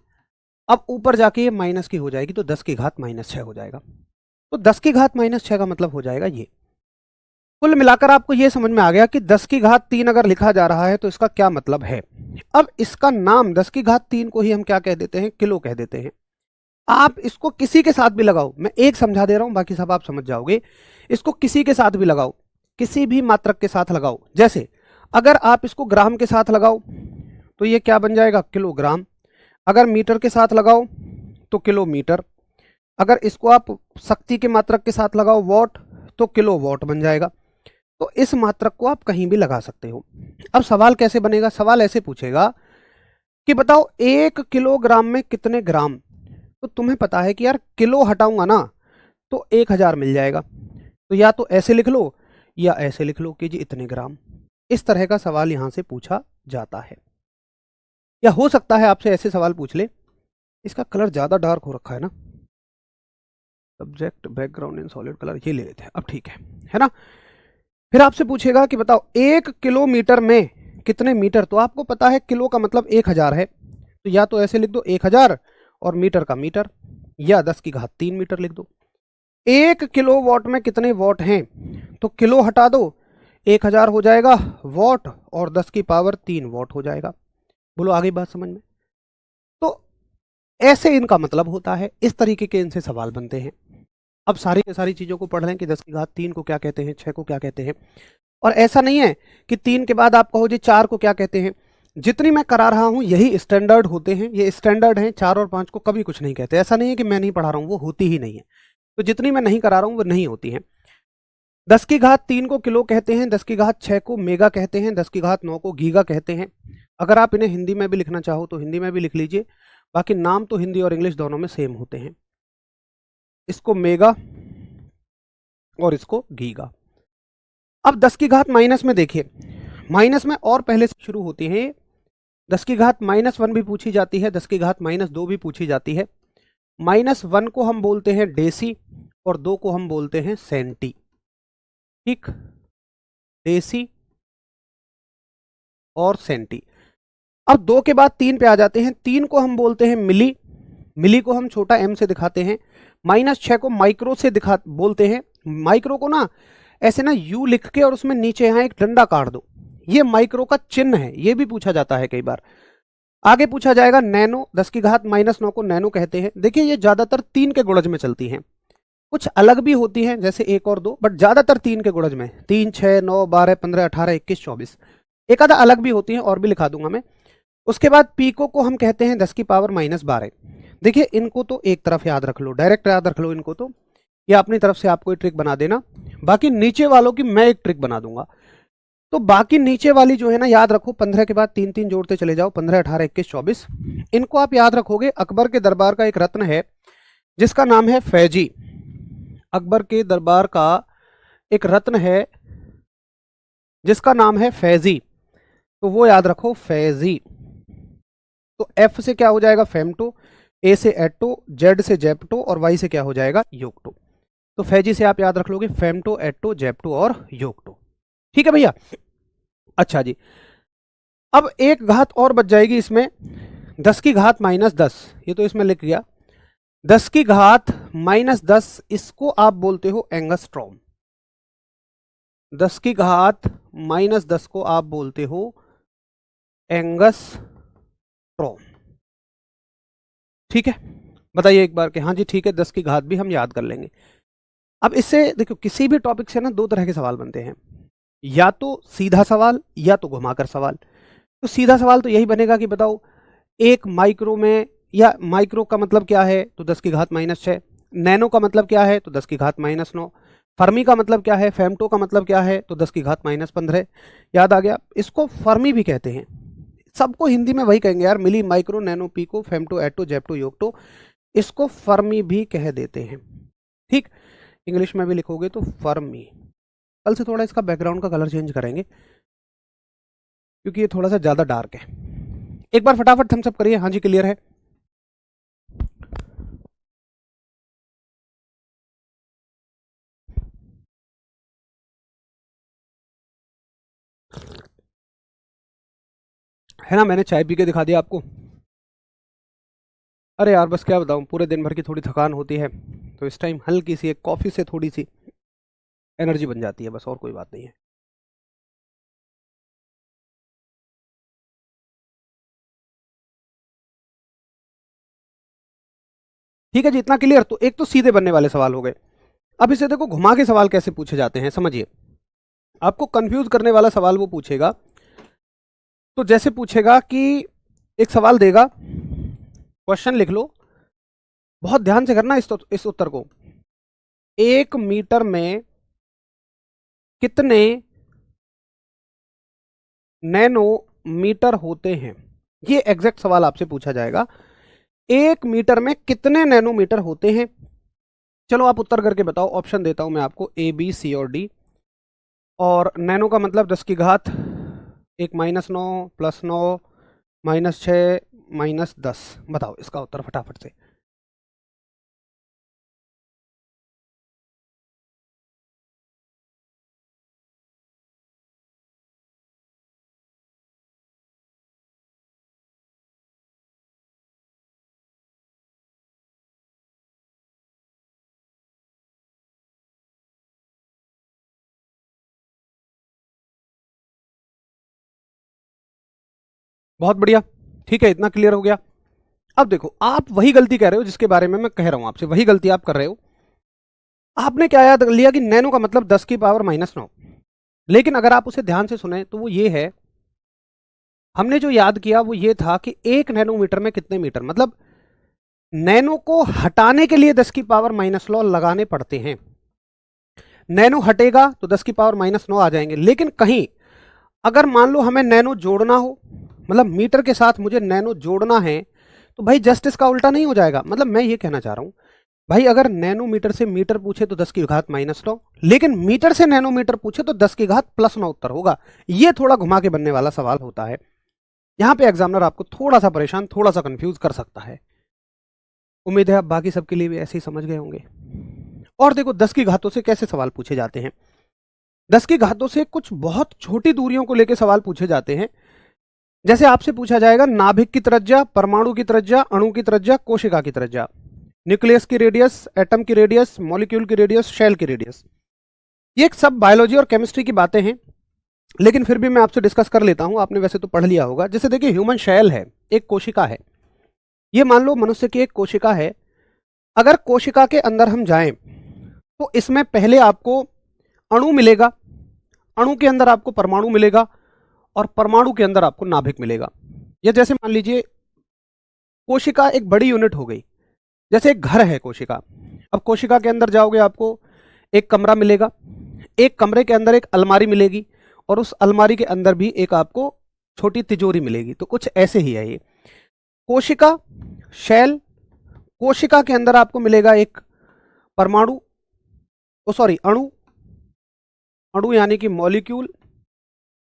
अब ऊपर जाके ये माइनस की हो जाएगी तो 10 की घात -6 हो जाएगा। तो 10 की घात -6 का मतलब हो जाएगा ये। कुल मिलाकर आपको ये समझ में आ गया कि 10 की घात 3 अगर लिखा जा रहा है तो इसका क्या मतलब है। अब इसका नाम 10 की घात 3 को ही हम क्या कह देते हैं? किलो कह देते हैं। आप इसको किसी के साथ भी लगाओ, मैं एक समझा दे रहा हूं, बाकी सब आप समझ जाओगे। इसको किसी के साथ भी लगाओ, किसी भी मात्रक के साथ लगाओ। जैसे अगर आप इसको ग्राम के साथ लगाओ तो ये क्या बन जाएगा? किलोग्राम। अगर मीटर के साथ लगाओ तो किलोमीटर। अगर इसको आप शक्ति के मात्रक के साथ लगाओ वॉट, तो किलो वॉट बन जाएगा। तो इस मात्रक को आप कहीं भी लगा सकते हो। अब सवाल कैसे बनेगा? सवाल ऐसे पूछेगा कि बताओ 1 किलोग्राम में कितने ग्राम। तो तुम्हें पता है कि यार किलो हटाऊंगा ना तो 1000 मिल जाएगा। तो या तो ऐसे लिख लो या ऐसे लिख लो कि जी इतने ग्राम। इस तरह का सवाल यहां से पूछा जाता है। या हो सकता है आपसे ऐसे सवाल पूछ ले, इसका कलर ज्यादा डार्क हो रखा है ना, subject background in solid colour, ये ले लेते हैं अब, ठीक है ना। फिर आपसे पूछेगा कि बताओ 1 किलोमीटर में कितने मीटर। तो आपको पता है किलो का मतलब 1000 है, तो या तो ऐसे लिख दो 1000 और मीटर का मीटर, या 10 की घात 3 मीटर लिख दो। 1 किलोवाट में कितने वॉट हैं, तो किलो हटा दो, 1000 हो जाएगा वॉट और 10 की पावर 3 वॉट हो जाएगा। बोलो आगे बात समझ में? तो ऐसे इनका मतलब होता है, इस तरीके के इनसे सवाल बनते हैं। अब सारी की सारी चीज़ों को पढ़ लें कि 10 की घात 3 को क्या कहते हैं, 6 को क्या कहते हैं। और ऐसा नहीं है कि 3 के बाद आप कहो जी 4 को क्या कहते हैं। जितनी मैं करा रहा हूं यही स्टैंडर्ड होते हैं, ये स्टैंडर्ड हैं। 4 और 5 को कभी कुछ नहीं कहते। ऐसा नहीं है कि मैं नहीं पढ़ा रहा हूं, वो होती ही नहीं है। तो जितनी मैं नहीं करा रहा हूं वो नहीं होती हैं। 10 की घात 3 को किलो कहते हैं, 10 की घात 6 को मेगा कहते हैं, 10 की घात 9 को गीगा कहते हैं। अगर आप इन्हें हिंदी में भी लिखना चाहो तो हिंदी में भी लिख लीजिए, बाकी नाम तो हिंदी और इंग्लिश दोनों में सेम होते हैं। इसको मेगा और इसको गीगा। अब 10 की घात माइनस में देखिए, माइनस में और पहले से शुरू होती है। 10 की घात -1 भी पूछी जाती है, 10 की घात -2 भी पूछी जाती है। -1 को हम बोलते हैं डेसी और 2 को हम बोलते हैं सेंटी, ठीक, डेसी और सेंटी। अब 2 के बाद 3 पे आ जाते हैं। 3 को हम बोलते हैं मिली, मिली को हम छोटा m से दिखाते हैं। -6 को माइक्रो से दिखा बोलते हैं। माइक्रो को ना ऐसे ना यू लिख के और उसमें नीचे यहाँ एक डंडा काट दो, ये माइक्रो का चिन्ह है। ये भी पूछा जाता है कई बार। आगे पूछा जाएगा नैनो, 10 की घात -9 को नैनो कहते हैं। देखिए ये ज्यादातर 3 के गुणज में चलती हैं, कुछ अलग भी होती हैं जैसे 1 और 2, बट ज्यादातर 3 के गुणज में। 3 6 9 12 15 18 21 24, एक आधा अलग भी होती हैं और भी लिखा दूंगा मैं। उसके बाद पीको को हम कहते हैं 10 की पावर -12। देखिए इनको तो एक तरफ याद रख लो, डायरेक्ट याद रख लो इनको तो, या अपनी तरफ से आप कोई ट्रिक बना देना। बाकी नीचे वालों की मैं एक ट्रिक बना दूंगा। तो बाकी नीचे वाली जो है ना याद रखो, 15 के बाद 3 3 जोड़ते चले जाओ, 15 18 21 24। इनको आप याद रखोगे। अकबर के दरबार का एक रत्न है जिसका नाम है फैजी। अकबर के दरबार का एक रत्न है जिसका नाम है फैजी, तो वो याद रखो फैजी। तो एफ से क्या हो जाएगा? फेमटो, ए से एटो, जेड से जेप्टो और वाई से क्या हो जाएगा? योक्टो। तो फैजी से आप याद रख लोगे फेमटो, एटो, जेप्टो और योक्टो। ठीक है भैया। अच्छा जी, अब एक घात और बच जाएगी इसमें, 10 की घात -10, ये तो इसमें लिख गया। 10 की घात -10, इसको आप बोलते हो एंगस्ट्रॉम। 10 की घात -10 को आप बोलते हो एंगस्ट्रॉम। ठीक है, बताइए एक बार कि हाँ जी ठीक है, 10 की घात भी हम याद कर लेंगे। अब इससे देखो किसी भी टॉपिक से ना दो तरह के सवाल बनते हैं, या तो सीधा सवाल या तो घुमाकर सवाल। तो सीधा सवाल तो यही बनेगा कि बताओ एक माइक्रो में, या माइक्रो का मतलब क्या है तो 10 की घात -6, नैनो का मतलब क्या है तो 10 की घात -9, फर्मी का मतलब क्या है, फेमटो का मतलब क्या है तो 10 की घात -15। याद आ गया? इसको फर्मी भी कहते हैं। सबको हिंदी में वही कहेंगे यार, मिली, माइक्रो, नैनो, पीको, फेमटो, एटो, जेप्टो, योक्टो, इसको फर्मी भी कह देते हैं। ठीक, इंग्लिश में भी लिखोगे तो फर्मी। कल से थोड़ा इसका बैकग्राउंड का कलर चेंज करेंगे क्योंकि ये थोड़ा सा ज़्यादा डार्क है। एक बार फटाफट थम्स अप करिए, हाँ जी क्लियर है। है ना, मैंने चाय पी के दिखा दिया आपको। अरे यार बस क्या बताऊँ, पूरे दिन भर की थोड़ी थकान होती है, तो इस टाइम हल्की सी एक कॉफ़ी से थोड़ी सी एनर्जी बन जाती है, बस और कोई बात नहीं है। ठीक है जी, इतना क्लियर। तो एक तो सीधे बनने वाले सवाल हो गए। अब इसे देखो घुमा के सवाल कैसे पूछे जाते हैं, समझिए। आपको कंफ्यूज करने वाला सवाल वो पूछेगा। तो जैसे पूछेगा कि एक सवाल देगा, क्वेश्चन लिख लो, बहुत ध्यान से करना इस उत्तर को। 1 मीटर में कितने नैनोमीटर होते हैं, ये एग्जैक्ट सवाल आपसे पूछा जाएगा। 1 मीटर में कितने नैनोमीटर होते हैं। चलो आप उत्तर करके बताओ, ऑप्शन देता हूं मैं आपको, ए बी सी और डी। और नैनो का मतलब 10 की घात, एक -9 +9 -6 -10। बताओ इसका उत्तर फटाफट से। बहुत बढ़िया, ठीक है, इतना क्लियर हो गया। अब देखो, आप वही गलती कर रहे हो जिसके बारे में मैं कह रहा हूं आपसे, वही गलती आप कर रहे हो। आपने क्या याद लिया कि नैनो का मतलब 10 की पावर -9। लेकिन अगर आप उसे ध्यान से सुने तो वो ये है, हमने जो याद किया वो ये था कि 1 नैनोमीटर में कितने मीटर, मतलब नैनो को हटाने के लिए 10 की पावर -9 लगाने पड़ते हैं। नैनो हटेगा तो 10 की पावर -9 आ जाएंगे। लेकिन कहीं अगर मान लो हमें नैनो जोड़ना हो, मतलब मीटर के साथ मुझे नैनो जोड़ना है, तो भाई जस्ट इसका उल्टा नहीं हो जाएगा। मतलब मैं ये कहना चाह रहा हूं भाई, अगर नैनोमीटर से मीटर पूछे तो 10 की घात -9, लेकिन मीटर से नैनोमीटर पूछे तो 10 की घात +9 उत्तर होगा। ये थोड़ा घुमा के बनने वाला सवाल होता है। यहां पे एग्जामिनर आपको थोड़ा सा परेशान, थोड़ा सा कंफ्यूज कर सकता है। उम्मीद है आप बाकी सबके लिए भी ऐसे ही समझ गए होंगे। और देखो 10 की घातों से कैसे सवाल पूछे जाते हैं। 10 की घातों से कुछ बहुत छोटी दूरियों को लेकर सवाल पूछे जाते हैं। जैसे आपसे पूछा जाएगा नाभिक की त्रिज्या, परमाणु की त्रिज्या, अणु की त्रिज्या, कोशिका की त्रिज्या, न्यूक्लियस की रेडियस, एटम की रेडियस, मॉलिक्यूल की रेडियस, शेल की रेडियस। ये सब बायोलॉजी और केमिस्ट्री की बातें हैं, लेकिन फिर भी मैं आपसे डिस्कस कर लेता हूं। आपने वैसे तो पढ़ लिया होगा। जैसे देखिए, ह्यूमन शेल है, एक कोशिका है। ये मान लो मनुष्य की एक कोशिका है। अगर कोशिका के अंदर हम जाएं तो इसमें पहले आपको अणु मिलेगा, अणु के अंदर आपको परमाणु मिलेगा, और परमाणु के अंदर आपको नाभिक मिलेगा। या जैसे मान लीजिए कोशिका एक बड़ी यूनिट हो गई, जैसे एक घर है कोशिका। अब कोशिका के अंदर जाओगे, आपको एक कमरा मिलेगा, एक कमरे के अंदर एक अलमारी मिलेगी, और उस अलमारी के अंदर भी एक आपको छोटी तिजोरी मिलेगी। तो कुछ ऐसे ही है ये कोशिका, शेल। कोशिका के अंदर आपको मिलेगा एक परमाणु, ओ सॉरी अणु, अणु यानी कि मॉलिक्यूल।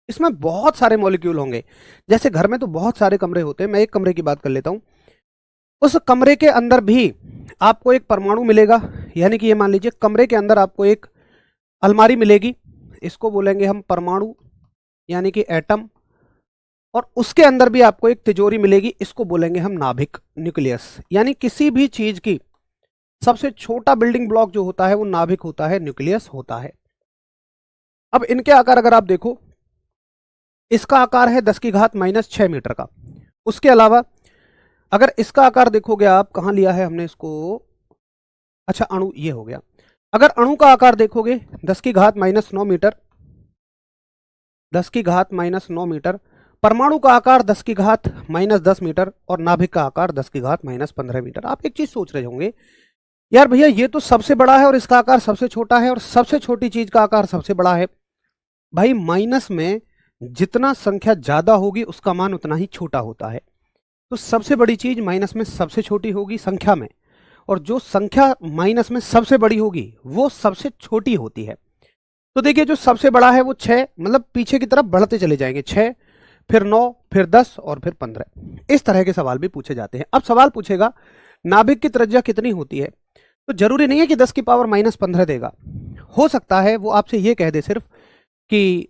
इसमें बहुत सारे मॉलिक्यूल होंगे। जैसे घर में तो बहुत सारे कमरे होते हैं, मैं एक कमरे की बात कर लेता हूं। उस कमरे के अंदर भी आपको एक परमाणु मिलेगा, यानी कि ये मान लीजिए कमरे के अंदर आपको एक अलमारी मिलेगी, इसको बोलेंगे हम परमाणु यानी कि एटम। और उसके अंदर भी आपको एक तिजोरी मिलेगी, इसको बोलेंगे हम नाभिक, न्यूक्लियस। यानी किसी भी चीज की सबसे छोटा बिल्डिंग ब्लॉक जो होता है वो नाभिक होता है, न्यूक्लियस होता है। अब इनके आकार अगर आप देखो, इसका आकार है 10 की घात -6 मीटर का। उसके अलावा अगर इसका आकार देखोगे आप, कहां लिया है हमने इसको, अच्छा अणु ये हो गया। अगर अणु का आकार देखोगे 10 की घात -9 मीटर, 10 की घात -9 मीटर। परमाणु का आकार 10 की घात -10 मीटर, और नाभिक का आकार 10 की घात -15 मीटर। आप एक चीज सोच रहे होंगे, यार भैया ये तो सबसे बड़ा है और इसका आकार सबसे छोटा है, और सबसे छोटी चीज का आकार सबसे बड़ा है। भाई माइनस में जितना संख्या ज्यादा होगी उसका मान उतना ही छोटा होता है। तो सबसे बड़ी चीज माइनस में सबसे छोटी होगी संख्या में, और जो संख्या माइनस में सबसे बड़ी होगी वो सबसे छोटी होती है। तो देखिए जो सबसे बड़ा है वो 6, मतलब पीछे की तरफ बढ़ते चले जाएंगे, 6 फिर 9 फिर 10 और फिर 15। इस तरह के सवाल भी पूछे जाते हैं। अब सवाल पूछेगा नाभिक की त्रिज्या कितनी होती है, तो जरूरी नहीं है कि 10 की पावर -15 देगा। हो सकता है वो आपसे ये कह दे सिर्फ कि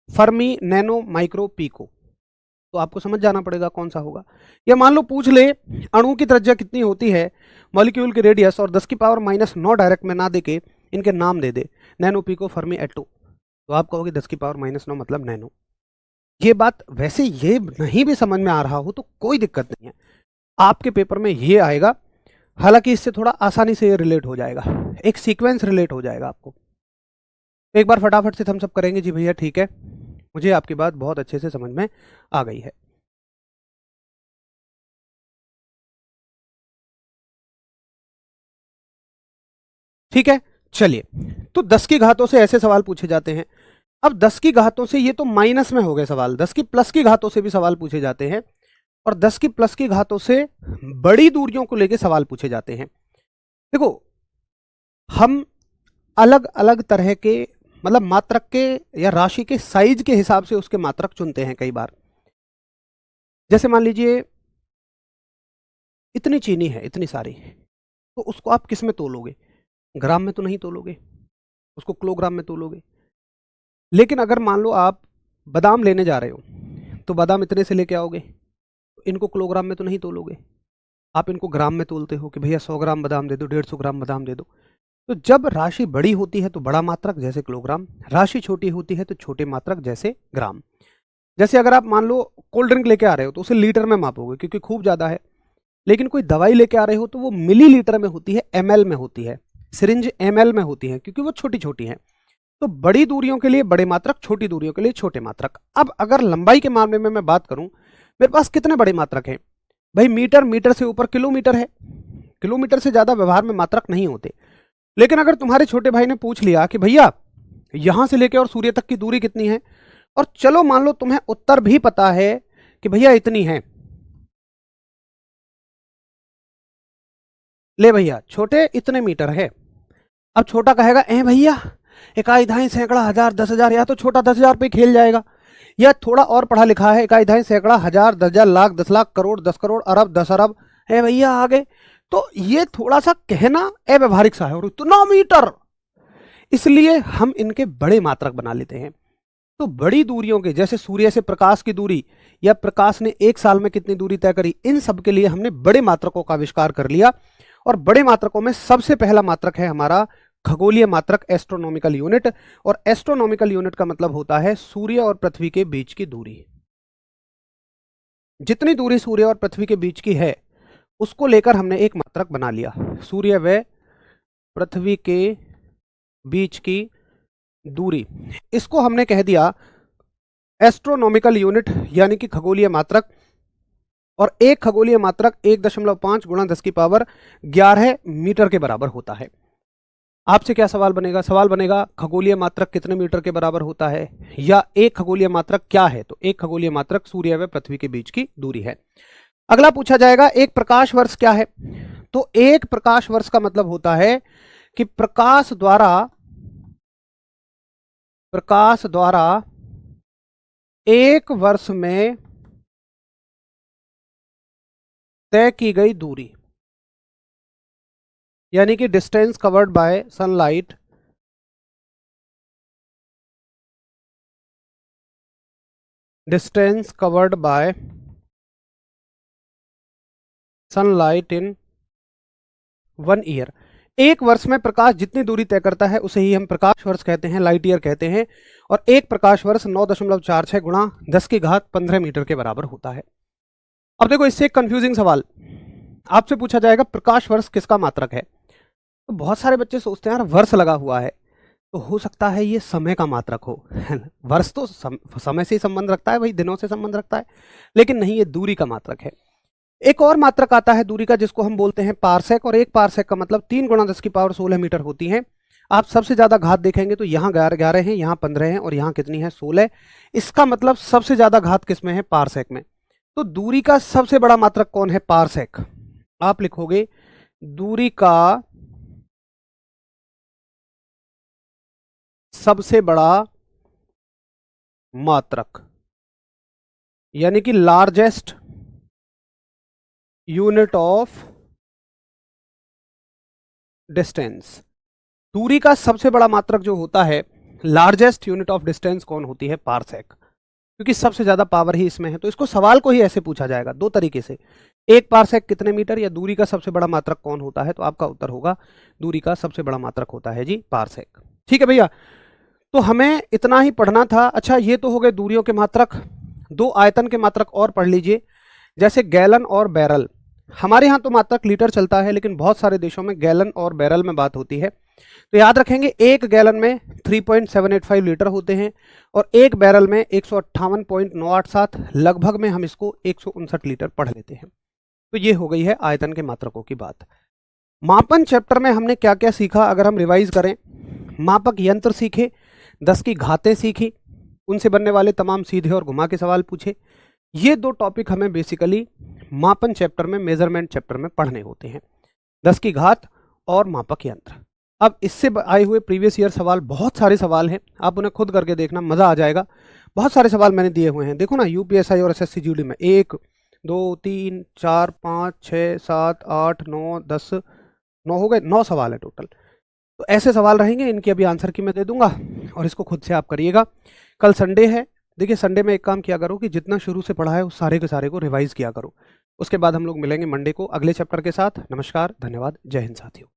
फर्मी, नैनो, माइक्रो, पीको। तो आपको समझ जाना पड़ेगा कौन सा होगा। या मान लो पूछ ले अणु की त्रिज्या कितनी होती है, मॉलिक्यूल की रेडियस, और 10 की पावर -9 डायरेक्ट में ना देके इनके नाम दे दे, नैनो, पिको, फर्मी, एटो, तो आप कहोगे 10 की पावर -9 मतलब नैनो। ये बात वैसे ये नहीं भी समझ में आ रहा हो तो कोई दिक्कत नहीं है, आपके पेपर में ये आएगा। हालांकि इससे थोड़ा आसानी से ये रिलेट हो जाएगा, एक सीक्वेंस रिलेट हो जाएगा आपको। एक बार फटाफट से थम्स अप करेंगे जी भैया, ठीक है, मुझे आपकी बात बहुत अच्छे से समझ में आ गई है। ठीक है, चलिए, तो 10 की घातों से ऐसे सवाल पूछे जाते हैं। अब 10 की घातों से ये तो माइनस में हो गए सवाल, 10 की प्लस की घातों से भी सवाल पूछे जाते हैं, और 10 की प्लस की घातों से बड़ी दूरियों को लेकर सवाल पूछे जाते हैं। देखो, हम अलग अलग तरह के मतलब मात्रक के या राशि के साइज के हिसाब से उसके मात्रक चुनते हैं कई बार। जैसे मान लीजिए इतनी चीनी है, इतनी सारी, तो उसको आप किस में तोलोगे? ग्राम में तो नहीं तोलोगे, उसको किलोग्राम में तोलोगे। लेकिन अगर मान लो आप बादाम लेने जा रहे हो, तो बादाम इतने से लेके आओगे, इनको किलोग्राम में तो नहीं तोलोगे, आप इनको ग्राम में तोलते हो कि भैया 100 ग्राम बादाम दे दो, 150 ग्राम बादाम दे दो। तो जब राशि बड़ी होती है तो बड़ा मात्रक जैसे किलोग्राम, राशि छोटी होती है तो छोटे मात्रक जैसे ग्राम। जैसे अगर आप मान लो कोल्ड ड्रिंक लेके आ रहे हो तो उसे लीटर में मापोगे क्योंकि खूब ज्यादा है, लेकिन कोई दवाई लेके आ रहे हो तो वो मिली लीटर में होती है, एमएल में होती है, सिरिंज एमएल में होती है क्योंकि वो छोटी छोटी है। तो बड़ी दूरियों के लिए बड़े मात्रक, छोटी दूरियों के लिए छोटे मात्रक। अब अगर लंबाई के मामले में मैं बात करूं, मेरे पास कितने बड़े मात्रक हैं भाई? मीटर, मीटर से ऊपर किलोमीटर है, किलोमीटर से ज्यादा व्यवहार में मात्रक नहीं होते। लेकिन अगर तुम्हारे छोटे भाई ने पूछ लिया कि भैया यहां से लेकर और सूर्य तक की दूरी कितनी है, और चलो मान लो तुम्हें उत्तर भी पता है कि भैया इतनी है, ले भैया छोटे इतने मीटर है। अब छोटा कहेगा ए भैया इकाई धाई सैकड़ा हजार 10,000, या तो छोटा 10,000 पे खेल जाएगा, या थोड़ा और पढ़ा लिखा है इकाई धाई सैकड़ा हजार 10,000 लाख 10 लाख करोड़ 10 करोड़ अरब 10 अरब, है भैया आगे। तो ये थोड़ा सा कहना अव्यवहारिक सा है, और इतना मीटर, इसलिए हम इनके बड़े मात्रक बना लेते हैं। तो बड़ी दूरियों के जैसे सूर्य से प्रकाश की दूरी, या प्रकाश ने एक साल में कितनी दूरी तय करी, इन सब के लिए हमने बड़े मात्रकों का आविष्कार कर लिया। और बड़े मात्रकों में सबसे पहला मात्रक है हमारा खगोलीय मात्रक, एस्ट्रोनॉमिकल यूनिट। और एस्ट्रोनॉमिकल यूनिट का मतलब होता है सूर्य और पृथ्वी के बीच की दूरी। जितनी दूरी सूर्य और पृथ्वी के बीच की है उसको लेकर हमने एक मात्रक बना लिया, सूर्य व पृथ्वी के बीच की दूरी। इसको हमने कह दिया एस्ट्रोनॉमिकल यूनिट यानी कि खगोलीय मात्रक। और एक खगोलीय मात्रक 1.5 गुणा 10 की पावर 11 मीटर के बराबर होता है। आपसे क्या सवाल बनेगा? सवाल बनेगा खगोलीय मात्रक कितने मीटर के बराबर होता है, या एक खगोलीय मात्रक क्या है? तो एक खगोलीय मात्रक सूर्य व पृथ्वी के बीच की दूरी है। अगला पूछा जाएगा एक प्रकाश वर्ष क्या है? तो एक प्रकाश वर्ष का मतलब होता है कि प्रकाश द्वारा एक वर्ष में तय की गई दूरी, यानी कि distance covered by sunlight in 1 year. एक वर्ष में प्रकाश जितनी दूरी तय करता है उसे ही हम प्रकाश वर्ष कहते हैं, लाइट ईयर कहते हैं। और एक प्रकाश वर्ष 9.46 गुणा 10 की घात 15 मीटर के बराबर होता है। अब देखो इससे एक कंफ्यूजिंग सवाल आपसे पूछा जाएगा, प्रकाश वर्ष किसका मात्रक है? तो बहुत सारे बच्चे सोचते हैं यार वर्ष लगा हुआ है तो हो सकता है ये समय का मात्रक हो, है ना? वर्ष तो समय से ही संबंध रखता है भाई, दिनों से संबंध रखता है, लेकिन नहीं, ये दूरी का मात्रक है। एक और मात्रक आता है दूरी का जिसको हम बोलते हैं पारसेक, और एक पारसेक का मतलब 3 गुणा 10 की पावर 16 मीटर होती है। आप सबसे ज्यादा घात देखेंगे तो यहाँ 11 हैं, यहाँ 15 हैं, और यहाँ कितनी है? 16। इसका मतलब सबसे ज्यादा घात किसमें है? पारसेक में। तो दूरी का सबसे बड़ा मात्रक कौन है? पारसेक। आप लिखोगे दूरी का सबसे बड़ा मात्रक, यानी कि लार्जेस्ट यूनिट ऑफ डिस्टेंस। दूरी का सबसे बड़ा मात्रक जो होता है, लार्जेस्ट यूनिट ऑफ डिस्टेंस कौन होती है? पारसेक। क्योंकि सबसे ज्यादा पावर ही इसमें है। तो इसको सवाल को ही ऐसे पूछा जाएगा दो तरीके से, एक पारसेक कितने मीटर, या दूरी का सबसे बड़ा मात्रक कौन होता है, तो आपका उत्तर होगा दूरी का सबसे बड़ा मात्रक होता है जी पारसेक। ठीक है भैया, तो हमें इतना ही पढ़ना था। अच्छा, ये तो हो गए दूरियों के मात्रक। दो आयतन के मात्रक और पढ़ लीजिए, जैसे गैलन और बैरल। हमारे यहाँ तो मात्रक लीटर चलता है, लेकिन बहुत सारे देशों में गैलन और बैरल में बात होती है। तो याद रखेंगे, एक गैलन में 3.785 लीटर होते हैं और एक बैरल में 158.987, लगभग में हम इसको 159 लीटर पढ़ लेते हैं। तो ये हो गई है आयतन के मात्रकों की बात। मापन चैप्टर में हमने क्या क्या सीखा, अगर हम रिवाइज करें, मापक यंत्र सीखे, 10 की घातें सीखी, उनसे बनने वाले तमाम सीधे और घुमा के सवाल पूछे। ये दो टॉपिक हमें बेसिकली मापन चैप्टर में, मेजरमेंट चैप्टर में पढ़ने होते हैं, 10 की घात और मापक यंत्र। अब इससे आए हुए प्रीवियस ईयर सवाल, बहुत सारे सवाल हैं, आप उन्हें खुद करके देखना, मज़ा आ जाएगा। बहुत सारे सवाल मैंने दिए हुए हैं, देखो ना, यूपीएसआई और एसएससी जीडी में 1 2 3 4 5 6 7 8 9 10, 9 हो गए, 9 सवाल है टोटल। तो ऐसे सवाल रहेंगे, इनकी अभी आंसर की मैं दे दूंगा और इसको खुद से आप करिएगा। कल संडे है, देखिए संडे में एक काम किया करो कि जितना शुरू से पढ़ा है उस सारे के सारे को रिवाइज किया करो। उसके बाद हम लोग मिलेंगे मंडे को अगले चैप्टर के साथ। नमस्कार, धन्यवाद, जय हिंद साथियों।